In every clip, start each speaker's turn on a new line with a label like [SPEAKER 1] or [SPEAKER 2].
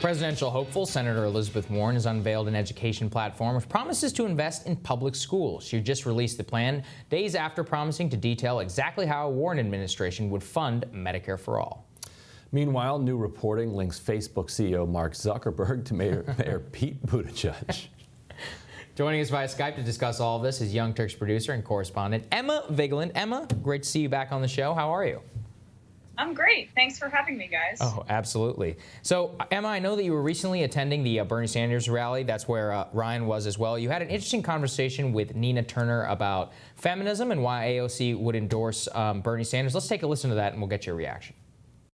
[SPEAKER 1] Presidential hopeful Senator Elizabeth Warren has unveiled an education platform which promises to invest in public schools. She just released the plan days after promising to detail exactly how a Warren administration would fund Medicare for All.
[SPEAKER 2] Meanwhile, new reporting links Facebook CEO Mark Zuckerberg to Mayor Pete Buttigieg.
[SPEAKER 1] Joining us via Skype to discuss all of this is Young Turks producer and correspondent Emma Vigeland. Emma, great to see you back on the show. How are you?
[SPEAKER 3] I'm great. Thanks for having me, guys.
[SPEAKER 1] Oh, absolutely. So, Emma, I know that you were recently attending the Bernie Sanders rally. That's where Ryan was as well. You had an interesting conversation with Nina Turner about feminism and why AOC would endorse Bernie Sanders. Let's take a listen to that and we'll get your reaction.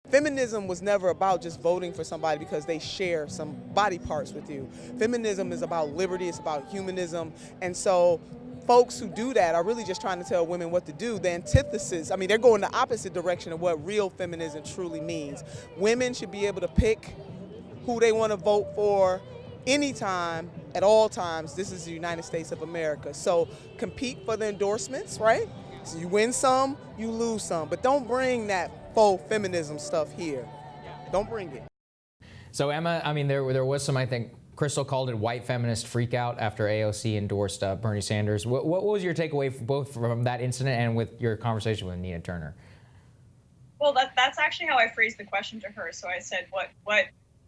[SPEAKER 4] Feminism was never about just voting for somebody because they share some body parts with you. Feminism is about liberty, it's about humanism, and so folks who do that are really just trying to tell women what to do. The antithesis, I mean, they're going the opposite direction of what real feminism truly means. Women should be able to pick who they want to vote for anytime, at all times. This is the United States of America. So compete for the endorsements, right? So you win some, you lose some, but don't bring that faux feminism stuff here. Don't bring it.
[SPEAKER 1] So Emma, I mean, there was some, I think, Crystal called it white feminist freakout after AOC endorsed Bernie Sanders. What was your takeaway both from that incident and with your conversation with Nina Turner?
[SPEAKER 3] Well, that's actually how I phrased the question to her. So I said, what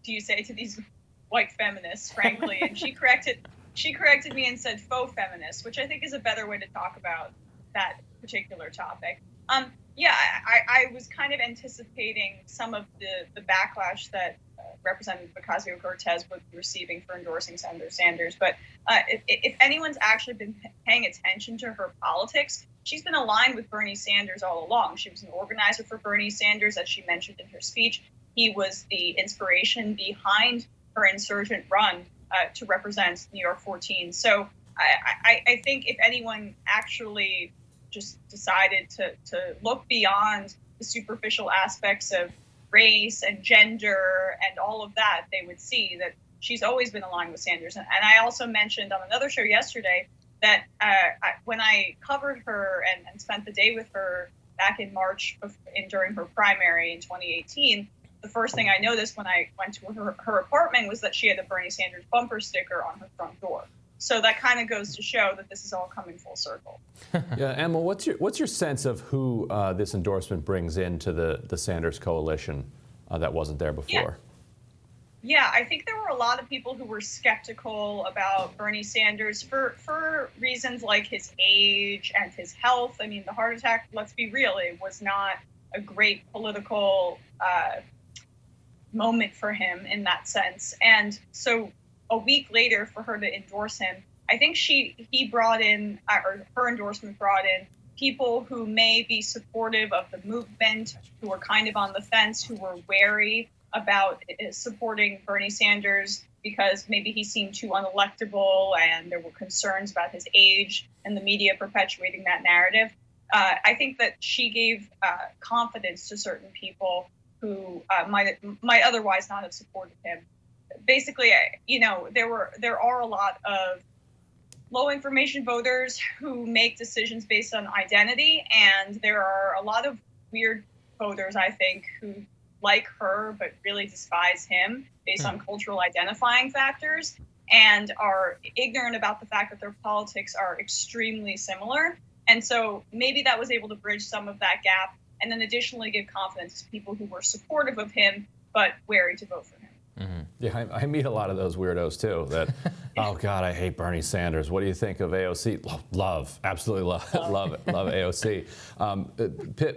[SPEAKER 3] do you say to these white feminists, frankly? And she corrected me and said faux feminists, which I think is a better way to talk about that particular topic. Yeah, I was kind of anticipating some of the backlash that Representative Ocasio-Cortez was receiving for endorsing Senator Sanders. But if anyone's actually been paying attention to her politics, she's been aligned with Bernie Sanders all along. She was an organizer for Bernie Sanders, as she mentioned in her speech. He was the inspiration behind her insurgent run to represent New York 14. So I think if anyone actually just decided to look beyond the superficial aspects of race and gender and all of that, they would see that she's always been aligned with Sanders. And I also mentioned on another show yesterday that when I covered her and spent the day with her back in March during her primary in 2018, the first thing I noticed when I went to her apartment was that she had a Bernie Sanders bumper sticker on her front door. So that kind of goes to show that this is all coming full circle.
[SPEAKER 2] Yeah, Emma, what's your sense of who this endorsement brings into the Sanders coalition that wasn't there before?
[SPEAKER 3] Yeah, I think there were a lot of people who were skeptical about Bernie Sanders for reasons like his age and his health. I mean, the heart attack, let's be real, it was not a great political moment for him in that sense. And so a week later, for her to endorse him, I think he brought in, or her endorsement brought in, people who may be supportive of the movement, who were kind of on the fence, who were wary about supporting Bernie Sanders because maybe he seemed too unelectable and there were concerns about his age and the media perpetuating that narrative. I think that she gave confidence to certain people who might otherwise not have supported him. Basically, there are a lot of low information voters who make decisions based on identity, and there are a lot of weird voters, I think, who like her but really despise him based on cultural identifying factors and are ignorant about the fact that their politics are extremely similar. And so maybe that was able to bridge some of that gap and then additionally give confidence to people who were supportive of him but wary to vote for him.
[SPEAKER 2] Mm-hmm. Yeah, I meet a lot of those weirdos too. That, oh God, I hate Bernie Sanders. What do you think of AOC? Love, absolutely love AOC.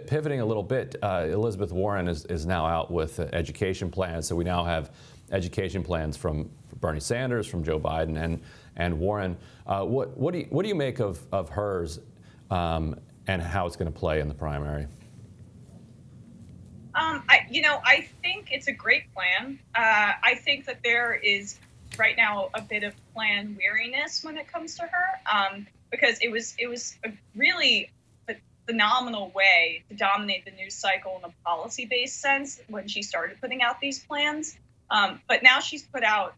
[SPEAKER 2] Pivoting a little bit, Elizabeth Warren is now out with education plans. So we now have education plans from Bernie Sanders, from Joe Biden, and Warren. What do you make of hers and how it's going to play in the primary?
[SPEAKER 3] I think it's a great plan. I think that there is right now a bit of plan weariness when it comes to her, because it was a really phenomenal way to dominate the news cycle in a policy-based sense when she started putting out these plans. But now she's put out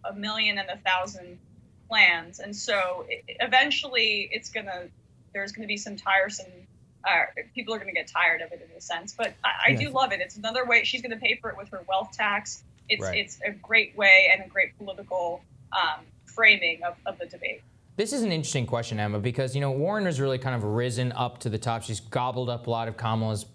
[SPEAKER 3] 1 million and 1,000 plans, and so eventually there's gonna be some tiresome. People are going to get tired of it in a sense, but I do love it. It's another way she's going to pay for it with her wealth tax. It's a great way and a great political framing of the debate.
[SPEAKER 1] This is an interesting question, Emma, because Warren has really kind of risen up to the top. She's gobbled up a lot of Kamala's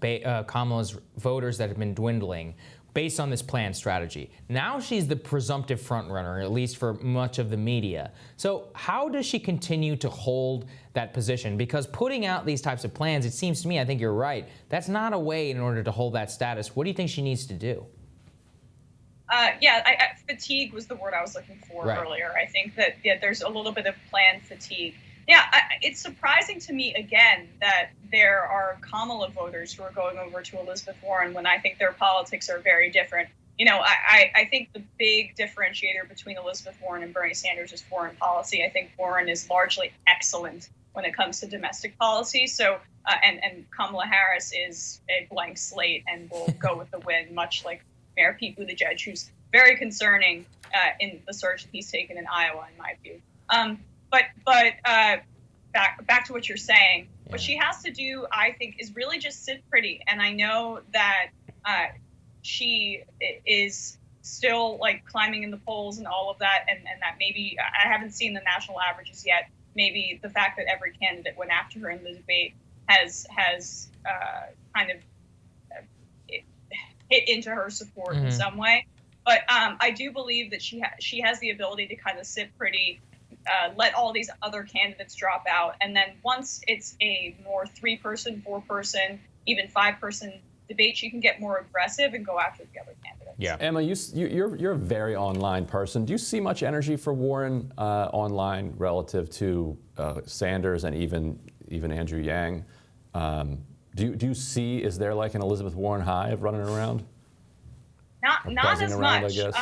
[SPEAKER 1] voters that have been dwindling based on this planned strategy. Now she's the presumptive frontrunner, at least for much of the media. So how does she continue to hold that position? Because putting out these types of plans, it seems to me, I think you're right, that's not a way in order to hold that status. What do you think she needs to do?
[SPEAKER 3] Fatigue was the word I was looking for
[SPEAKER 1] right.
[SPEAKER 3] earlier. I think that there's a little bit of planned fatigue. Yeah, it's surprising to me, again, that there are Kamala voters who are going over to Elizabeth Warren when I think their politics are very different. I think the big differentiator between Elizabeth Warren and Bernie Sanders is foreign policy. I think Warren is largely excellent when it comes to domestic policy. So, and Kamala Harris is a blank slate and will go with the wind, much like Mayor Pete Buttigieg, who's very concerning in the surge that he's taken in Iowa, in my view. But back to what you're saying, what she has to do, I think, is really just sit pretty. And I know that she is still climbing in the polls and all of that, and that maybe I haven't seen the national averages yet. Maybe the fact that every candidate went after her in the debate has kind of hit into her support in some way. But I do believe that she has the ability to kind of sit pretty, let all these other candidates drop out. And then once it's a more 3-person, 4-person, even 5-person debate, she can get more aggressive and go after the other candidates.
[SPEAKER 2] Yeah. Emma, you're a very online person. Do you see much energy for Warren online relative to Sanders and even Andrew Yang? Do you see, is there like an Elizabeth Warren hive running around?
[SPEAKER 3] Not as
[SPEAKER 2] around,
[SPEAKER 3] much.
[SPEAKER 2] I guess.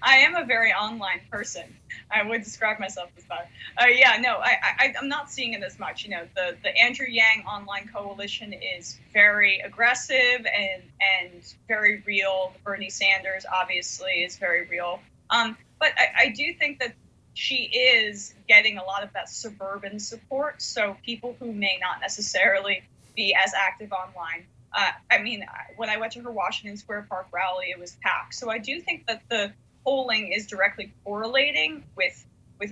[SPEAKER 3] I am a very online person. I would describe myself as that. I'm not seeing it as much. The Andrew Yang online coalition is very aggressive and very real. Bernie Sanders obviously is very real. But I do think that she is getting a lot of that suburban support. So people who may not necessarily be as active online. When I went to her Washington Square Park rally, it was packed. So I do think that the polling is directly correlating with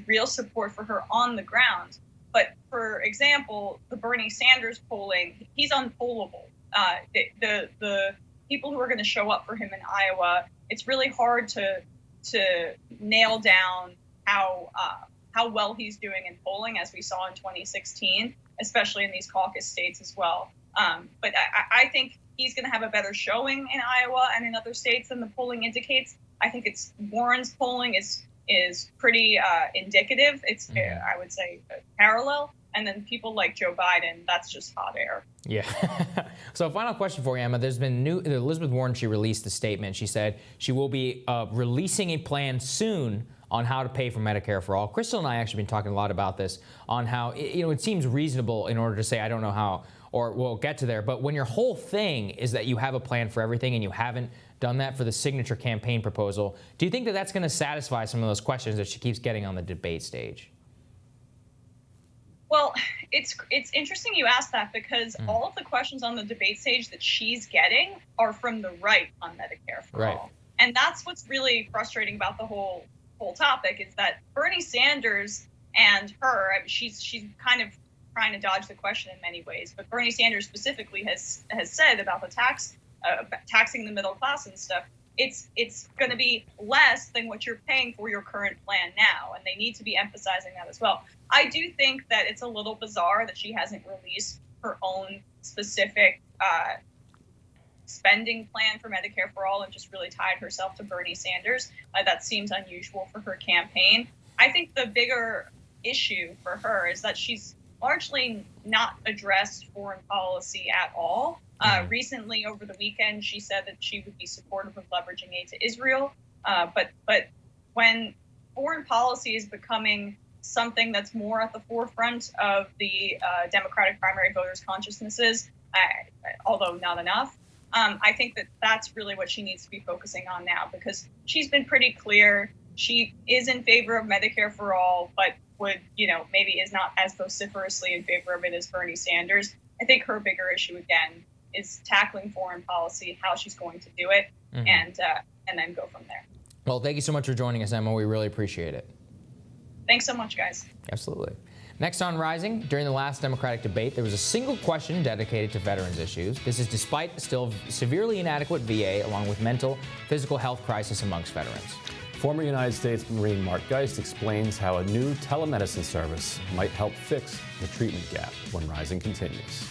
[SPEAKER 3] real support for her on the ground. But for example, the Bernie Sanders polling, he's unpollable. The people who are going to show up for him in Iowa, it's really hard to nail down how well he's doing in polling, as we saw in 2016, especially in these caucus states as well. But I think he's going to have a better showing in Iowa and in other states than the polling indicates. I think Warren's polling is pretty indicative. It's I would say parallel. And then people like Joe Biden, that's just hot air.
[SPEAKER 1] Yeah. So final question for you, Emma. There's been Elizabeth Warren, she released a statement. She said she will be releasing a plan soon on how to pay for Medicare for all. Crystal and I actually been talking a lot about this, on how it seems reasonable in order to say, I don't know how, or we'll get to there. But when your whole thing is that you have a plan for everything and you haven't done that for the signature campaign proposal, do you think that that's going to satisfy some of those questions that she keeps getting on the debate stage?
[SPEAKER 3] Well, it's interesting you asked that, because all of the questions on the debate stage that she's getting are from the right on Medicare for all. And that's what's really frustrating about the whole topic, is that Bernie Sanders and her, she's kind of trying to dodge the question in many ways, but Bernie Sanders specifically has said about the taxing the middle class and stuff, it's going to be less than what you're paying for your current plan now, and they need to be emphasizing that as well. I do think that it's a little bizarre that she hasn't released her own specific spending plan for Medicare for all and just really tied herself to Bernie Sanders. That seems unusual for her campaign. I think the bigger issue for her is that she's largely not addressed foreign policy at all. Recently, over the weekend, she said that she would be supportive of leveraging aid to Israel. But when foreign policy is becoming something that's more at the forefront of the Democratic primary voters' consciousnesses, although not enough, I think that that's really what she needs to be focusing on now, because she's been pretty clear. She is in favor of Medicare for all, but would, maybe is not as vociferously in favor of it as Bernie Sanders. I think her bigger issue, again, is tackling foreign policy, how she's going to do it. And and then go from there.
[SPEAKER 1] Well, thank you so much for joining us, Emma. We really appreciate it.
[SPEAKER 3] Thanks so much, guys.
[SPEAKER 1] Absolutely. Next on Rising, during the last Democratic debate, there was a single question dedicated to veterans issues. This is despite still severely inadequate VA, along with mental, physical health crisis amongst veterans.
[SPEAKER 2] Former United States Marine Mark Geist explains how a new telemedicine service might help fix the treatment gap when Rising continues.